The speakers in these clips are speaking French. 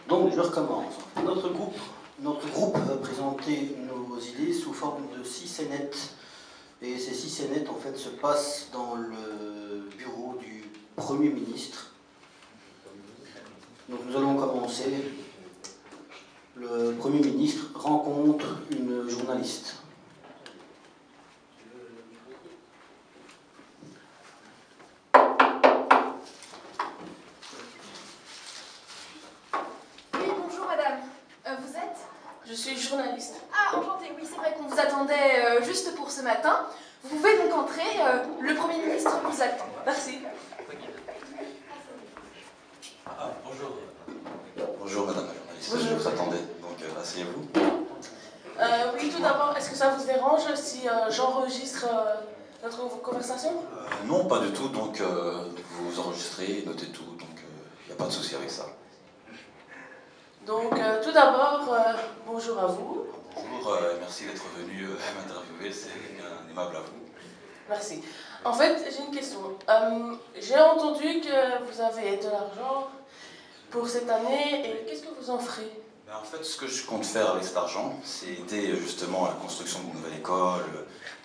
Donc je recommence. Notre groupe va présenter nos idées sous forme de 6 scénettes. Et ces 6 scénettes en fait se passent dans le bureau du Premier ministre. Donc nous allons commencer. Le Premier ministre rencontre une journaliste. Je suis journaliste. Ah, enchantée, oui, c'est vrai qu'on vous attendait juste pour ce matin. Vous pouvez donc entrer, le Premier ministre vous attend. Merci. Ah, bonjour. Bonjour Madame la journaliste, Bonjour. je vous attendais, donc asseyez-vous. Oui, tout d'abord, est-ce que ça vous dérange si j'enregistre notre conversation? Non, pas du tout, donc vous enregistrez, notez tout, donc il n'y a pas de souci avec ça. Donc, tout d'abord, bonjour à vous. Bonjour, merci d'être venu m'interviewer, c'est bien aimable à vous. Merci. En fait, j'ai une question. J'ai entendu que vous avez de l'argent pour cette année, et qu'est-ce que vous en ferez? Ben, en fait, ce que je compte faire avec cet argent, c'est aider justement à la construction d'une nouvelle école,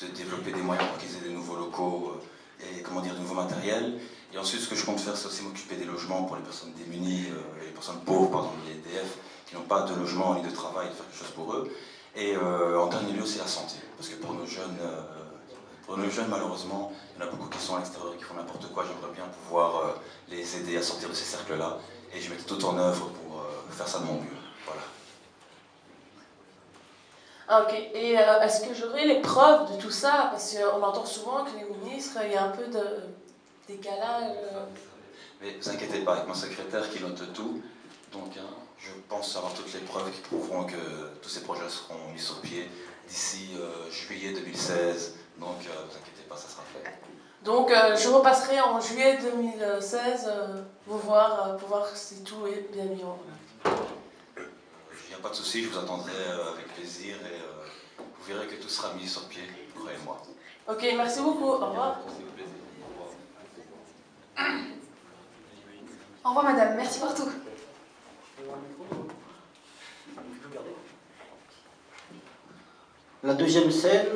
de développer des moyens pour qu'ils aient des nouveaux locaux et comment dire, du nouveau matériel. Et ensuite, ce que je compte faire, c'est aussi m'occuper des logements pour les personnes démunies, les personnes pauvres, par exemple les EDF, qui n'ont pas de logement ni de travail, de faire quelque chose pour eux. Et en dernier lieu, c'est la santé. Parce que pour nos jeunes, malheureusement, il y en a beaucoup qui sont à l'extérieur, qui font n'importe quoi. J'aimerais bien pouvoir les aider à sortir de ces cercles-là. Et je mets tout en œuvre pour faire ça de mon mieux. Voilà. Ah, ok. Et est-ce que j'aurai les preuves de tout ça? Parce qu'on entend souvent que les ministres, il y a un peu de décalage. Mais ne vous inquiétez pas, avec mon secrétaire qui note tout, donc je pense avoir toutes les preuves qui prouveront que tous ces projets seront mis sur pied d'ici juillet 2016. Donc ne vous inquiétez pas, ça sera fait. Donc, je repasserai en juillet 2016 pour voir si tout est bien mis en œuvre. Il n'y a pas de souci, je vous attendrai avec plaisir et vous verrez que tout sera mis sur pied, croyez-moi. Ok, merci beaucoup. Au revoir. Au revoir, madame, merci pour tout. La deuxième scène,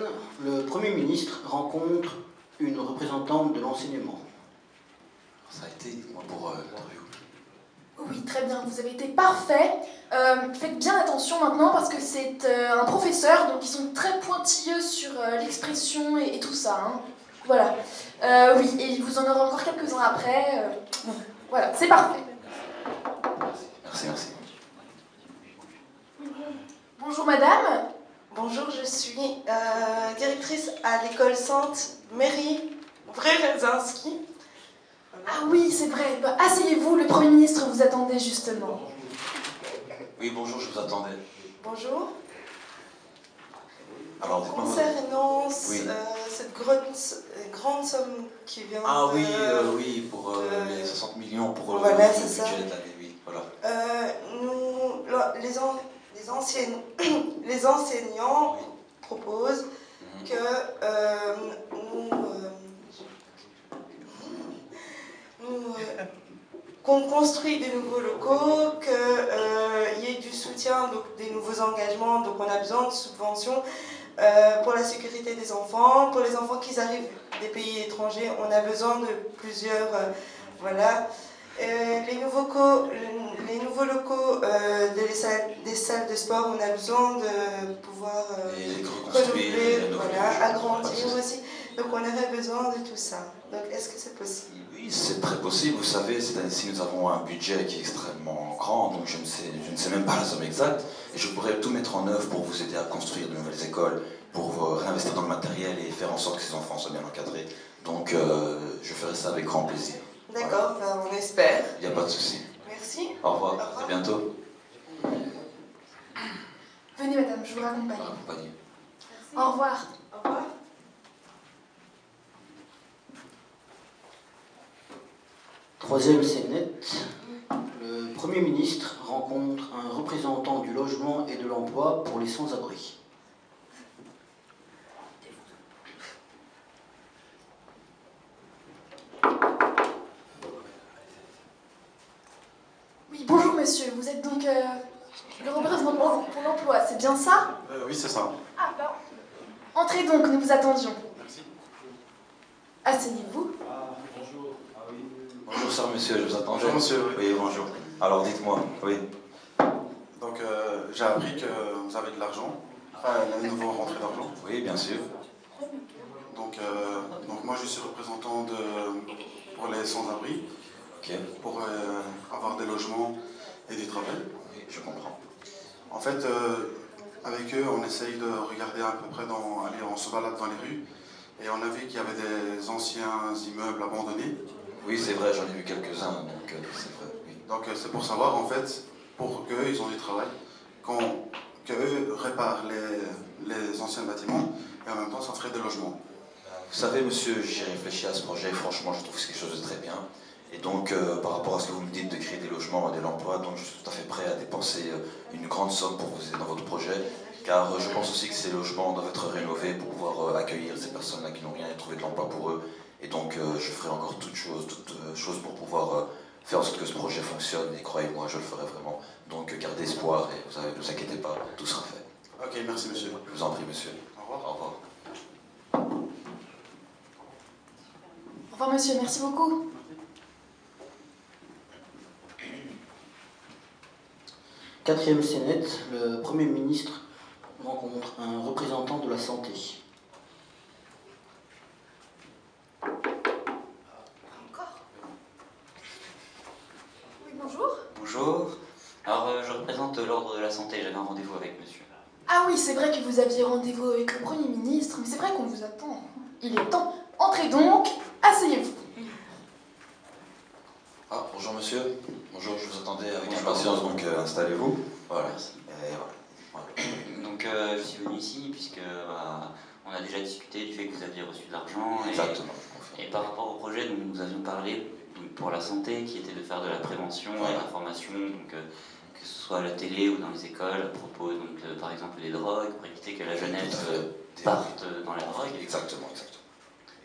le Premier ministre rencontre une représentante de l'enseignement. Ça a été, dites-moi, pour l'interview. Oui, très bien, vous avez été parfait. Faites bien attention maintenant parce que c'est un professeur, donc ils sont très pointilleux sur l'expression et tout ça. Hein. Voilà. Oui, et vous en aurez encore quelques-uns après. Voilà, c'est parfait. Merci. Bonjour madame. Bonjour, je suis directrice à l'école Sainte Mairie Vrezinski. Ah oui, c'est vrai. Bah, asseyez-vous, le Premier ministre vous attendait justement. Oui, bonjour, je vous attendais. Bonjour. Alors, dites-moi. Concernant Oui. cette grande somme qui vient Ah de... oui, pour les 60 millions pour voilà, le c'est budget ça. de l'année, oui, voilà. Les enseignants proposent que qu'on construit des nouveaux locaux, qu'il y ait du soutien, donc des nouveaux engagements, donc on a besoin de subventions pour la sécurité des enfants, pour les enfants qui arrivent des pays étrangers, on a besoin de plusieurs, voilà. Les nouveaux locaux des salles de sport, on a besoin de pouvoir renouveler, voilà, agrandir aussi. Donc on aurait besoin de tout ça. Donc est-ce que c'est possible? Oui, c'est très possible. Vous savez, cette année-ci, nous avons un budget qui est extrêmement grand, donc je ne sais même pas la somme exacte. Et je pourrais tout mettre en œuvre pour vous aider à construire de nouvelles écoles, pour réinvestir dans le matériel et faire en sorte que ces enfants soient bien encadrés. Donc je ferai ça avec grand plaisir. D'accord, voilà. On espère. Il n'y a pas de souci. Merci. Au revoir, à bientôt. Venez madame, je vous raccompagne. Au revoir. Au revoir. Troisième scénette, le Premier ministre rencontre un représentant du logement et de l'emploi pour les sans-abri. Oui, bonjour monsieur. monsieur, vous êtes donc le représentant pour l'emploi, c'est bien ça? Oui, c'est ça. Ah, bah. Entrez donc, nous vous attendions. Merci. Asseyez-vous. Bonjour, cher monsieur, je vous attendais. Bonjour, monsieur. Oui, bonjour. Alors, dites-moi, oui. Donc, j'ai appris que vous avez de l'argent, enfin, la nouvelle rentrée d'argent. Oui, bien sûr. Donc moi, je suis représentant pour les sans-abri, Ok, pour avoir des logements et du travail. oui, je comprends. En fait, avec eux, on essaye de regarder à peu près allez, on se balade dans les rues, et on a vu qu'il y avait des anciens immeubles abandonnés. Oui, c'est vrai, j'en ai vu quelques-uns, donc c'est vrai, oui. Donc c'est pour savoir, en fait, pour qu'eux, ils ont du travail, qu'eux réparent les anciens bâtiments, et en même temps, ça ferait des logements. Vous savez, monsieur, j'ai réfléchi à ce projet, franchement, je trouve que c'est quelque chose de très bien. Et donc, par rapport à ce que vous me dites de créer des logements et de l'emploi, donc je suis tout à fait prêt à dépenser une grande somme pour vous aider dans votre projet, car je pense aussi que ces logements doivent être rénovés pour pouvoir accueillir ces personnes-là qui n'ont rien et trouver de l'emploi pour eux. Et donc, je ferai encore toute chose pour pouvoir faire en sorte que ce projet fonctionne, et croyez-moi, je le ferai vraiment. Donc, gardez espoir et ne vous inquiétez pas, tout sera fait. Ok, merci monsieur. Je vous en prie, monsieur. Au revoir. Au revoir. Au revoir, monsieur, merci beaucoup. Quatrième scénette, le Premier ministre rencontre un représentant de la santé. Encore? Oui, bonjour. Bonjour. Alors, je représente l'ordre de la santé. J'avais un rendez-vous avec monsieur. Ah oui, c'est vrai que vous aviez rendez-vous avec le Premier ministre, mais c'est vrai qu'on vous attend. Il est temps. Entrez donc, asseyez-vous. Ah, bonjour monsieur. Bonjour, je vous attendais avec Bonjour. impatience, donc installez-vous. Voilà. Merci. Et voilà. Donc, je suis venu ici puisque on a déjà discuté du fait que vous aviez reçu de l'argent. Exactement, je confirme. Et par rapport au projet dont nous avions parlé donc, pour la santé, qui était de faire de la prévention et de l'information, donc que ce soit à la télé ou dans les écoles, à propos donc par exemple des drogues, pour éviter que la jeunesse parte dans la drogue. Exactement, exactement.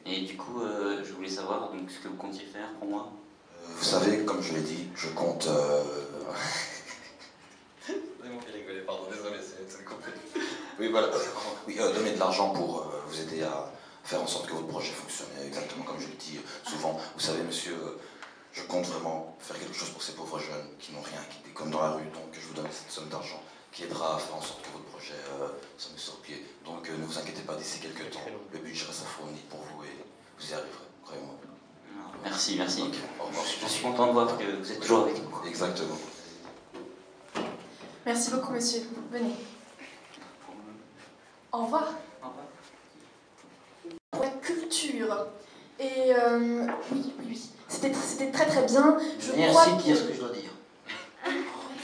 Et du coup, je voulais savoir donc ce que vous comptiez faire pour moi. Vous savez, comme je l'ai dit, je compte... Vous m'avez fait rigoler, pardon, désolé, c'est compris. Oui, voilà. Oui, donner de l'argent pour vous aider à faire en sorte que votre projet fonctionne, exactement comme je le dis souvent. Vous savez, monsieur, je compte vraiment faire quelque chose pour ces pauvres jeunes qui n'ont rien, qui déconnent dans la rue, donc je vous donne cette somme d'argent qui aidera à faire en sorte que votre projet se mette sur pied. Donc ne vous inquiétez pas, d'ici quelques temps, le budget reste fourni pour vous et vous y arriverez, croyez-moi. Merci, merci. Ok, au revoir. Je suis content de voir que vous êtes toujours avec nous. Exactement. Merci beaucoup, monsieur. Venez. Au revoir. Au revoir. Pour la culture. Et oui. C'était très très bien. Je crois Merci de que- dire ce que je dois dire.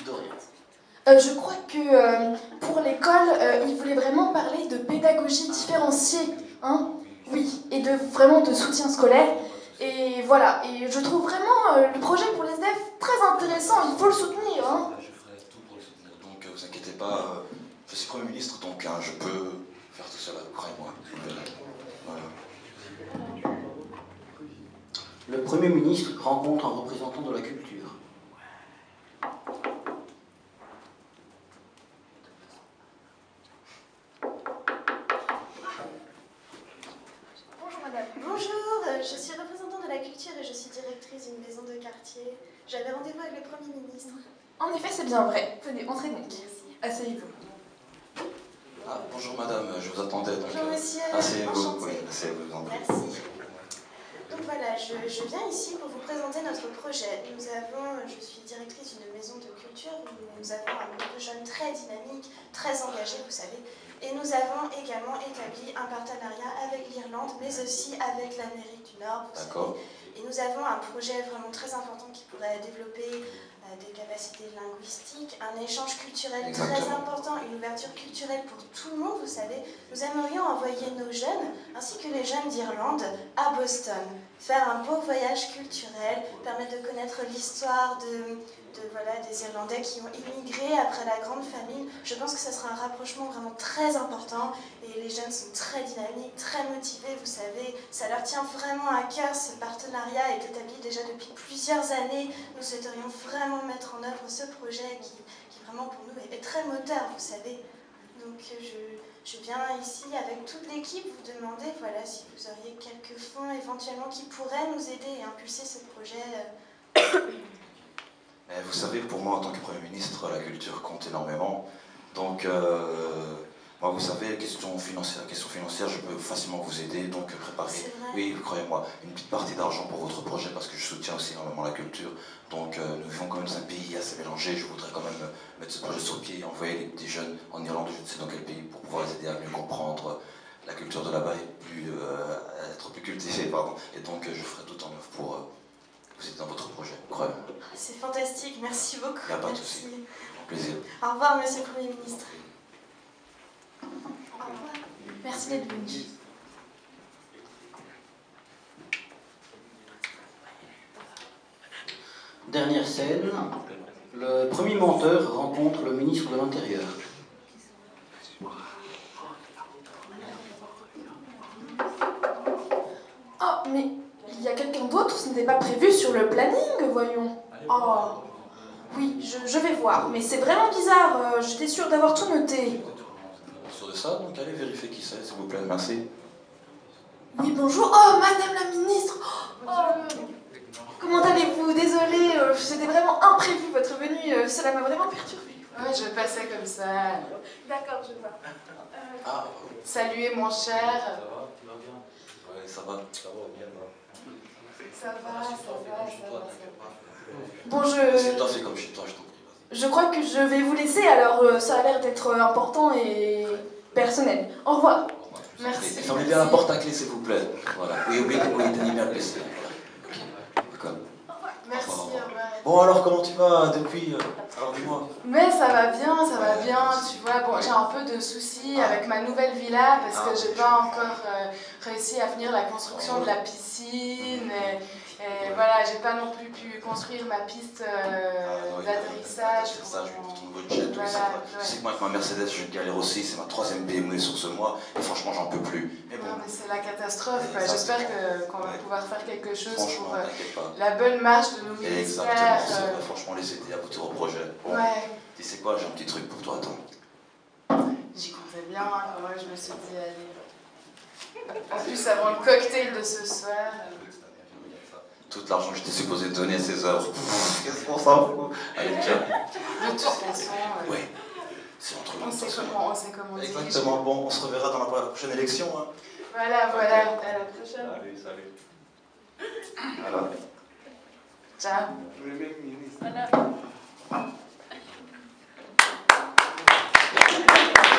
De rien. Je crois que pour l'école, il voulait vraiment parler de pédagogie différenciée, hein? Oui, et vraiment de soutien scolaire. Et voilà, et je trouve vraiment le projet pour les SDF très intéressant, il faut le soutenir, hein? Je ferai tout pour le soutenir. Donc vous inquiétez pas, je suis Premier ministre, donc je peux faire tout cela, croyez-moi. Voilà. Le Premier ministre rencontre un représentant de la culture. Bonjour madame. Bonjour, je suis représentante de la culture et je suis directrice d'une maison de quartier. J'avais rendez-vous avec le Premier ministre. En effet, c'est bien vrai. Venez, entrez donc. Asseyez-vous. Ah, bonjour madame, je vous attendais. Donc, Bonjour monsieur, asseyez-vous, enchantée. oui, asseyez-vous, en prie. Merci. Donc voilà, je viens ici pour vous présenter notre projet. Je suis directrice d'une maison de culture, nous avons un groupe de jeunes très dynamique, très engagés, vous savez. Et nous avons également établi un partenariat avec l'Irlande, mais aussi avec l'Amérique du Nord, vous D'accord. savez. Et nous avons un projet vraiment très important qui pourrait développer des capacités linguistiques, un échange culturel très Exactement. important, une ouverture culturelle pour tout le monde, vous savez. Nous aimerions envoyer nos jeunes, ainsi que les jeunes d'Irlande, à Boston. faire un beau voyage culturel, permettre de connaître l'histoire voilà, des Irlandais qui ont immigré après la Grande Famine. Je pense que ce sera un rapprochement vraiment très important et les jeunes sont très dynamiques, très motivés, vous savez. Ça leur tient vraiment à cœur, ce partenariat est établi déjà depuis plusieurs années. Nous souhaiterions vraiment mettre en œuvre ce projet qui vraiment pour nous est très moteur, vous savez. Donc je viens ici avec toute l'équipe vous demander voilà, si vous auriez quelques fonds éventuellement qui pourraient nous aider et impulser ce projet. Mais vous savez, pour moi, en tant que Premier ministre, la culture compte énormément. Donc, moi, vous savez, question financière, je peux facilement vous aider. Donc, préparer, oui, croyez-moi, une petite partie d'argent pour votre projet parce que je soutiens aussi énormément la culture. Donc, nous vivons quand même dans un pays assez mélangé. Je voudrais quand même mettre ce projet sur pied et envoyer des jeunes en Irlande, je ne sais dans quel pays, pour pouvoir les aider à mieux comprendre la culture de là-bas et être plus cultivée, pardon. Et donc, je ferai tout en œuvre pour vous aider dans votre projet. Croyez-moi. C'est fantastique, merci beaucoup. Il n'y a pas de souci. Plaisir. Au revoir, monsieur le Premier ministre. Au revoir. Merci d'être venu. Dernière scène, le premier menteur rencontre le ministre de l'Intérieur. Oh, mais il y a quelqu'un d'autre, ce n'était pas prévu sur le planning, voyons. Oh, oui, je vais voir, mais c'est vraiment bizarre, j'étais sûre d'avoir tout noté. Sûr de ça, donc allez vérifier qui c'est, s'il vous plaît, merci. Oui, bonjour. Oh, madame la ministre. Oh, comment allez-vous? Désolée, c'était vraiment imprévu votre venue, cela m'a vraiment perturbée. Ouais, je passais comme ça. D'accord, je vois. Saluer mon cher. Ça va, tu vas bien? Ouais, ça va. Ça va bien, ça va. Bon, c'est toi, fais comme chez toi, je t'en prie. Je crois que je vais vous laisser, alors ça a l'air d'être important et personnel. Au revoir. Merci. Fermez bien la porte à clé, s'il vous plaît. Voilà. Oui, oubliez d'animer le PC. D'accord. Merci. Bon, alors, comment tu vas depuis alors, dis-moi. Mais ça va bien, tu vois. Bon, j'ai un peu de soucis avec ma nouvelle villa parce que j'ai pas encore réussi à finir la construction de la piscine. Et voilà, j'ai pas non plus pu construire ma piste d'atterrissage. Pour ton nouveau jet, voilà, tu sais que moi avec ma Mercedes je galère aussi, c'est ma 3e BMW sur ce mois et franchement j'en peux plus. Mais bon. Non mais c'est la catastrophe, j'espère qu'on va pouvoir faire quelque chose pour pas. la bonne marche de nos ministères. Exactement, c'est vrai, franchement les aider à aboutir au projet. Bon, ouais. Tu sais quoi, j'ai un petit truc pour toi, attends. J'y comptais bien, moi je me suis dit allez. En plus avant le cocktail de ce soir. Tout l'argent que j'étais supposé donner à ces heures. Qu'est-ce qu'on s'en fout? Allez, tiens. De toute façon, oui, c'est entre nous. On sait comment exactement, bon, on se reverra dans la prochaine élection. Hein. Voilà, okay. À la prochaine. Salut. Voilà. Ciao. Voilà.